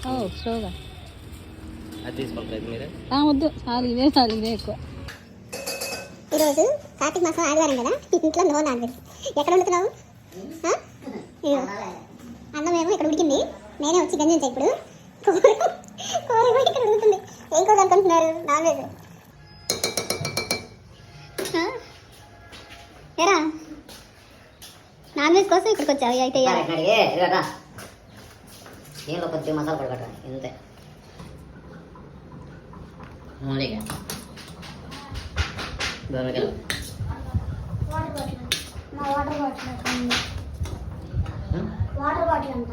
స్లోగా అది తీసుకుంటారు మీరు వద్దు చాలు ఇదే ఎక్కువ. ఈరోజు కార్తీక మాసం ఆదివారం కదా, ఇంట్లో నో నాన్ వెజ్. ఎక్కడ వండుతున్నావు? అన్నం ఏమో ఇక్కడ ఉడికింది, నేనే వచ్చి గంజించా. ఇప్పుడు కూర కూడా ఇక్కడ ఉడుకుతుంది. ఏం కూర అనుకుంటున్నారు? Non veg. ఎరా నాన్ వెజ్ కోసం ఇక్కడికి వచ్చావు అయితే? దీనిలో కొద్దిగా మసాలా పొడి పట్టాలి, ఇంతే. వాటర్ బాటిల్ అంట.